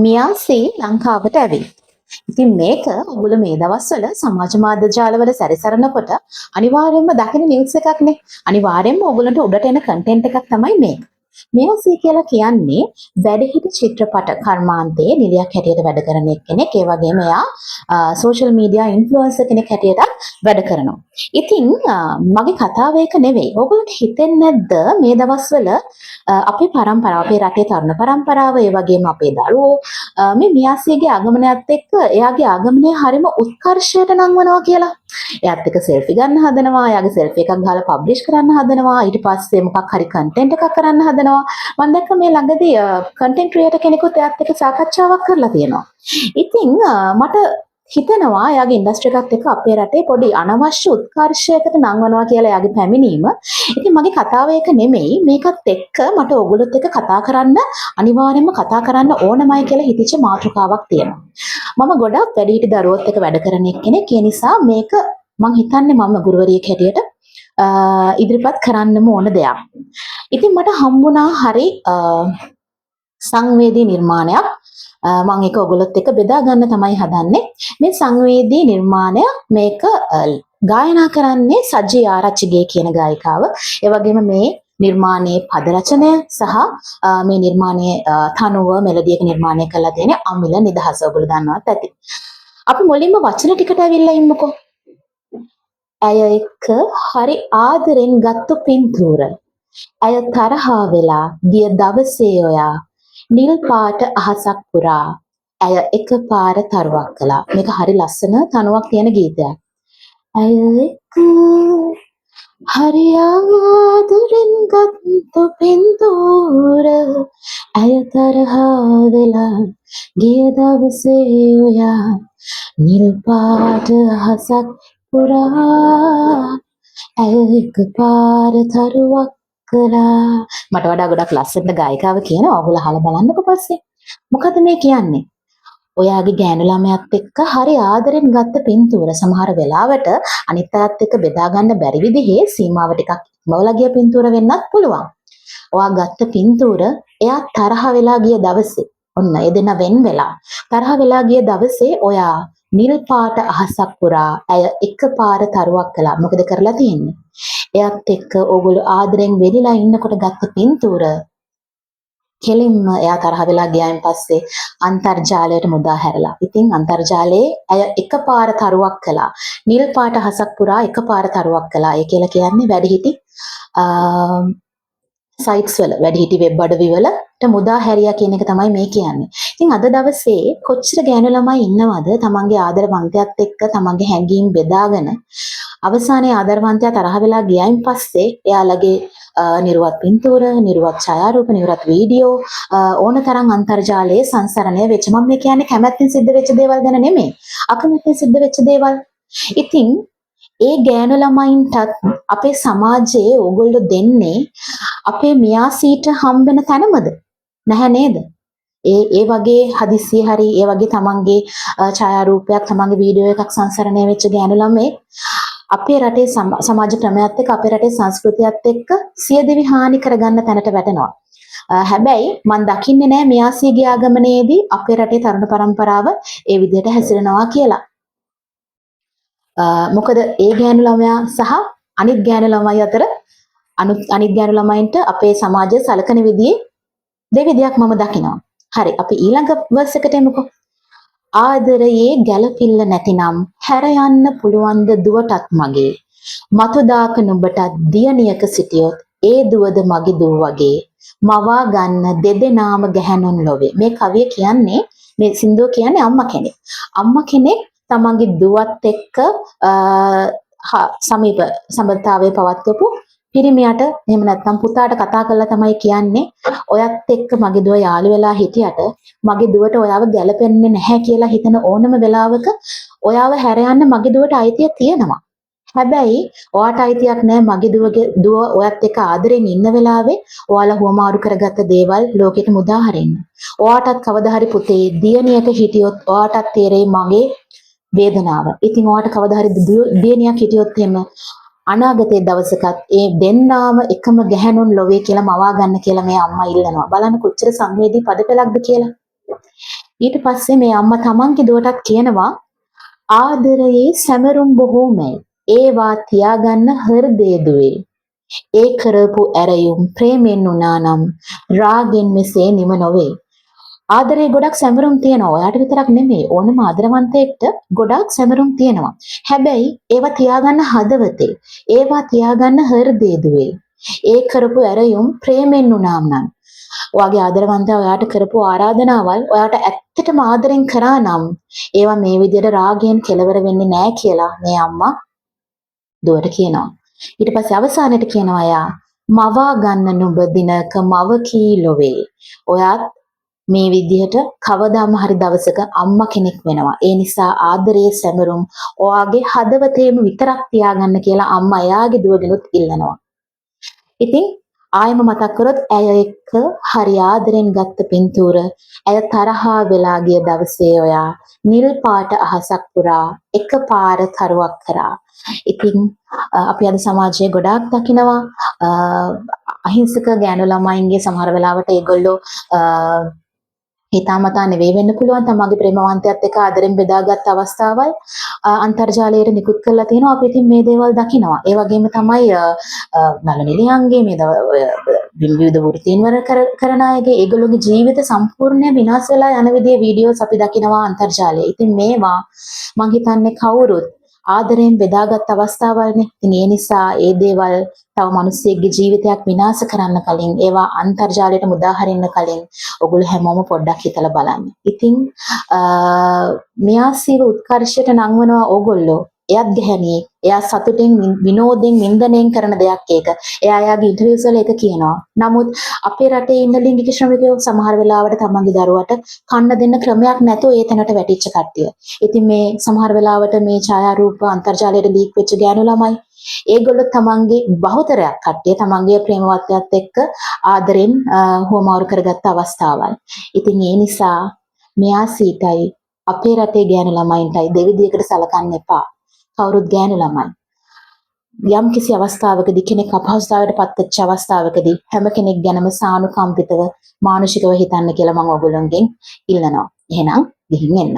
මියාසී ලංකාවට ඇවිත්. ඉතින් මේක ඔයගොල්ලෝ මේ දවස්වල සමාජ මාධ්‍ය ජාලවල සැරිසරනකොට අනිවාර්යයෙන්ම දකින නිවුස් එකක්නේ. අනිවාර්යයෙන්ම ඔයගොල්ලන්ට උඩට එන කන්ටෙන්ට් එකක් තමයි මේක. මියාසී කියලා කියන්නේ වැඩිහිටි චිත්‍රපට කර්මාන්තයේ නිලියක් හැටියට වැඩ කරන කෙනෙක්. ඒ වගේම එයා සෝෂල් මීඩියා ඉන්ෆ්ලුවෙන්සර් කෙනෙක් හැටියට වැඩ කරනවා. ඉතින් මගේ කතාව ඒක නෙවෙයි. ඔයගොල්ලන්ට හිතෙන්නේ නැද්ද මේ දවස්වල අපේ පරම්පරාව, අපේ රටේ තරුණ පරම්පරාව, ඒ වගේම අපේ දරුවෝ මේ මියාසියගේ ආගමනයත් එක්ක එයාගේ ආගමනය හරිම උත්කර්ෂයට නංවනවා කියලා. එයාත් එක්ක සෙල්ෆි ගන්න හදනවා, එයාගේ සෙල්ෆි එකක් ගහලා පබ්ලිෂ් කරන්න හදනවා, ඊට පස්සේ මොකක් හරි කන්ටෙන්ට් එකක් කරන්න හදනවා. මම දැක්ක මේ ළඟදී කන්ටෙන්ට් ක්‍රියේටර් කෙනෙකුත් එයාත් එක්ක සාකච්ඡාවක් කරලා තියෙනවා. ඉතින් මට හිතනවා එයාගේ ඉන්ඩස්ට්‍රි එකත් එක්ක අපේ රටේ පොඩි අනවශ්‍ය උත්කර්ෂයකට නංවනවා කියලා එයාගේ පැමිණීම. ඉතින් මගේ කතාව ඒක නෙමෙයි. මේකත් එක්ක මට ඔයගොල්ලොත් එක්ක කතා කරන්න අනිවාර්යයෙන්ම කතා කරන්න ඕනමයි කියලා හිතෙච්ච මාතෘකාවක් තියෙනවා. මම ගොඩක් වැඩිහිටි දරුවොත් එක්ක වැඩ කරන කෙනෙක්. ඒ නිසා මේක මම හිතන්නේ මම ගුරුවරියෙක් හැටියට ඉදිරිපත් කරන්නම ඕන දෙයක්. ඉතින් මට හම්බුණා හරි සංවේදී නිර්මාණයක්. මම ඒක ඔයගොල්ලොත් එක්ක බෙදා ගන්න තමයි හදන්නේ. මේ සංවේදී නිර්මාණය මේක ගායනා කරන්නේ සජ්ජී ආරච්චිගේ කියන ගායිකාව. ඒ වගේම මේ නිර්මාණයේ පද රචනය සහ මේ නිර්මාණයේ තනුව මෙලඩියක නිර්මාණය කරලා තියෙන අමිල නිදහස ඔයගොල්ලෝ දන්නවත් ඇති. අපි මුලින්ම වචන ටිකට ඇවිල්ලා ඉන්නකෝ. ඇය එක්ක හරි ආදරෙන් ගත්තු පින්තූර. ඇය තරහා වෙලා ගිය දවසේ ඔයා නිල් පාට අහසක් පුරා ඇය එකපාර තරුවක් කළා. මේක හරි ලස්සන තනුවක් තියෙන ගීතයක්. ඇය එක්ක හරි ආදරෙන් ගත්තු පින්තූර. ඇය තරහා වෙලා ගිය දවසේ ඔයා නිල් පාට අහසක් පුරා ඇය එකපාර තරුවක් කළා. මට වඩා ගොඩක් ලස්සන ගායිකාව කියනවා. ඔයගොල්ලෝ අහලා බලන්නකෝ පස්සේ. මොකද මේ කියන්නේ? ඔයාගේ ගෑනු ළමයාත් එක්ක හරි ආදරෙන් ගත්ත පින්තූර සමහර වෙලාවට අනිත් අයත් එක්ක බෙදා ගන්න බැරි විදිහේ සීමාව ටිකක් ඉක්මවලා ගිය පින්තූර වෙන්නත් පුළුවන්. ඔයා ගත්ත පින්තූර එයා තරහ වෙලා ගිය දවසේ ඔන්න එදෙන වෙන් වෙලා තරහ වෙලා ගිය දවසේ ඔයා නිල් පාට අහසක් පුරා ඇය එකපාර තරුවක් කළා. මොකද කරලා තියෙන්නේ? එයත් එක්ක ඕගොල්ලෝ ආදරෙන් වෙලිලා ඉන්නකොට ගත්ත පින්තූර කෙලින්ම එයා තරහ වෙලා ගියායින් පස්සේ අන්තර්ජාලයට මුදා හැරලා. ඉතින් අන්තර්ජාලයේ අය එකපාර තරුවක් කළා. නිල් පාට අහසක් පුරා එකපාර තරුවක් කළා. ඒ කියලා කියන්නේ වැඩිහිටි සයිට්ස් වල වැඩිහිටි වෙබ් අඩවි වලට මුදා හැරියා කියන එක තමයි මේ කියන්නේ. ඉතින් අද දවසේ කොච්චර ගෑනු ළමයි ඉන්නවද තමන්ගේ ආදරවන්තයත් එක්ක තමන්ගේ හැඟීම් බෙදාගෙන අවසානයේ ආදරවන්තයා තරහ වෙලා ගියයින් පස්සේ එයාලගේ නිර්වත් පින්තූර, නිර්වත් ඡායාරූප, නිර්වත් වීඩියෝ ඕනතරම් අන්තර්ජාලයේ සංසරණය වෙච්ච. මම මේ කියන්නේ කැමැත්තෙන් සිද්ධ වෙච්ච දේවල් ගැන නෙමෙයි. අකමැත්තෙන් සිද්ධ වෙච්ච දේවල්. ඉතින් ඒ ගෑනු ළමයින්ටත් අපේ සමාජයේ ඕගොල්ලෝ දෙන්නේ අපේ මියාසීට හම්බෙන තැනමද? නැහැ නේද? ඒ වගේ හදිස්සිය හරි ඒ වගේ තමන්ගේ ඡායාරූපයක් තමන්ගේ වීඩියෝ එකක් සංසරණය වෙච්ච ගෑනු ළමෙක් අපේ රටේ සමාජ ක්‍රමයත් එක්ක අපේ රටේ සංස්කෘතියත් එක්ක සියදිවි හානි කරගන්න තැනට වැටෙනවා. හැබැයි මම දකින්නේ නැහැ මියාසියගේ ආගමනයේදී අපේ රටේ තරුණ පරම්පරාව ඒ විදිහට හැසිරෙනවා කියලා. මොකද ඒ ගෑනු ළමයා සහ අනිත් ගෑනු ළමයි අතර අනිත් ගෑනු ළමයින්ට අපේ සමාජය සලකන විදිහේ දෙවිදයක් මම දකිනවා. හරි අපි ඊළඟ වර්ස් එකට එමුකෝ. ආදරයේ ගැළපිල්ල නැතිනම් හැර යන්න පුළුවන්ද දුවටත් මගේ. මතු දාක නුඹටත් දියණියක සිටියොත් ඒ දුවද මගේ දුව වගේ. මවා ගන්න දෙදෙනාම ගැහැණුන් ලොවේ. මේ කවිය කියන්නේ මේ සින්දුව කියන්නේ අම්මා කෙනෙක්. අම්මා කෙනෙක් තමන්ගේ දුවත් එක්ක සමීප සම්බන්ධතාවයේ පවත්වපු පිරිමියට එහෙම නැත්නම් පුතාට කතා කරලා තමයි කියන්නේ ඔයත් එක්ක මගේ දුව යාළු වෙලා හිටියට මගේ දුවට ඔයාව ගැලපෙන්නේ නැහැ කියලා හිතන ඕනම වෙලාවක ඔයාව හැර යන්න මගේ දුවට අයිතිය තියෙනවා. හැබැයි ඔයාට අයිතියක් නැහැ මගේ දුව ඔයත් එක්ක ආදරෙන් ඉන්න වෙලාවේ ඔයාලා හුවමාරු කරගත්ත දේවල් ලෝකෙට මුදා හරින්න. ඔයාටත් කවදා හරි පුතේ දියණියක හිටියොත් ඔයාටත් තේරෙයි මගේ වේදනාව. ඉතින් ඔයාට කවදා හරි දියණියක් හිටියොත් එහෙම අනාගතයේ දවසකත් ඒ දෙන්නාම එකම ගැහැණුන් ලොවේ කියලා මවා ගන්න කියලා මේ අම්මා ඉල්ලනවා. බලන්න කොච්චර සංවේදී පදපෙළක්ද කියලා. ඊට පස්සේ මේ අම්මා තමන්ගේ දුවටත් කියනවා ආදරයේ සැමරුම් බොහෝමයි. ඒවා තියාගන්න හෘදේ දුවේ. ඒ කරපු ඇරයුම් ප්‍රේමෙන් වුණා නම් රාගෙන් මෙසේ නිම නොවේ. ආදරේ ගොඩක් සැමරුම් තියෙනවා. ඔයාට විතරක් නෙමෙයි ඕනම ආදරවන්තයෙක්ට ගොඩක් සැමරුම් තියෙනවා. හැබැයි ඒවා තියාගන්න හදවතේ. ඒවා තියාගන්න හෘදේ දුවේ. ඒ කරපු ඇරයුම් ප්‍රේමෙන් වුණාම නම් ඔයාගේ ආදරවන්තයා ඔයාට කරපු ආරාධනාවල් ඔයාට ඇත්තටම ආදරෙන් කරා නම් ඒවා මේ විදිහට රාගයෙන් කෙලවර වෙන්නේ නැහැ කියලා මේ අම්මා දුවට කියනවා. ඊට පස්සේ අවසානයේට කියනවා එයා මවා ගන්න නුඹ දිනක මව කීලොවේ. ඔයාත් මේ විදිහට කවදාම හරි දවසක අම්මා කෙනෙක් වෙනවා. ඒ නිසා ආදරයේ සැමරුම් ඔයාගේ හදවතේම විතරක් තියාගන්න කියලා අම්මා එයාගේ දුවගෙනුත් ඉල්ලනවා. ඉතින් ආයම මතක් කරොත් ඇය එක්ක හරි ආදරෙන් ගත්ත පින්තූර ඇය තරහා වෙලා ගිය දවසේ ඔයා නිල් පාට අහසක් පුරා එකපාර තරුවක් කරා. ඉතින් අපි අද සමාජයේ ගොඩාක් දකිනවා අහිංසක ගෑනු ළමයින්ගේ සමහර වෙලාවට ඒගොල්ලෝ හිතාමතා නෙවෙයි වෙන්න පුළුවන් තමන්ගේ ප්‍රේමවන්තයත් එක්ක ආදරෙන් බෙදාගත් අවස්ථාවල් අන්තර්ජාලයට නිකුත් කරලා තියෙනවා. අපි ඉතින් මේ දේවල් දකිනවා. ඒ වගේම තමයි නල නිලියන්ගේ මේ විවිධ වෘත්තීන් වල කරන අයගේ ඒගොල්ලෝගේ ජීවිත සම්පූර්ණයෙන් විනාශ වෙලා යන විදිහේ වීඩියෝස් අපි දකිනවා අන්තර්ජාලයේ. ඉතින් මේවා මං හිතන්නේ කවුරුත් ආදරයෙන් බෙදාගත් අවස්ථාවල්නේ. ඉතින් ඒ නිසා ඒ දේවල් තව මිනිස්සෙක්ගේ ජීවිතයක් විනාශ කරන්න කලින් ඒවා අන්තර්ජාලයට මුදා හරින්න කලින් ඔගොල්ලෝ හැමෝම පොඩ්ඩක් හිතලා බලන්න. ඉතින් මෙයාසීව උත්කර්ෂයට නංවනවා ඕගොල්ලෝ. එයත් ගැහණියෙක්. එයා සතුටෙන් විනෝදෙන් වින්දනයෙන් කරන දෙයක් ඒක. එයා යාගේ ඉන්ටර්වියුස් වල ඒක කියනවා. නමුත් අපේ රටේ ඉන්න ලිංගික ශ්‍රමිකයෝ සමහර වෙලාවට තමන්ගේ දරුවට කන්න දෙන්න ක්‍රමයක් නැතුව ඒ තැනට වැටිච්ච කට්ටිය. ඉතින් මේ සමහර වෙලාවට මේ ඡායාරූප අන්තර්ජාලයට ලීක් වෙච්ච ගෑනු ළමයි ඒගොල්ලෝ තමන්ගේ බහුතරයක් කට්ටිය තමන්ගේ ප්‍රේමවත්යත් එක්ක ආදරෙන් හුවමාරු කරගත්ත අවස්ථාවල්. ඉතින් ඒ නිසා මෙයා සීටයි අපේ රටේ ගෑනු ළමයින්ටයි දෙවිදියකට සලකන්න එපා. කවුරුත් ගෑනු ළමයි. යම් කිසි අවස්ථාවකදී කෙනෙක් අපහසුතාවයට පත්වෙච්ච අවස්ථාවකදී හැම කෙනෙක් ගැනම සානුකම්පිතව මානසිකව හිතන්න කියලා මම ඔයගොල්ලන්ගෙන් ඉල්ලනවා. එහෙනම් ගිහින් එන්න.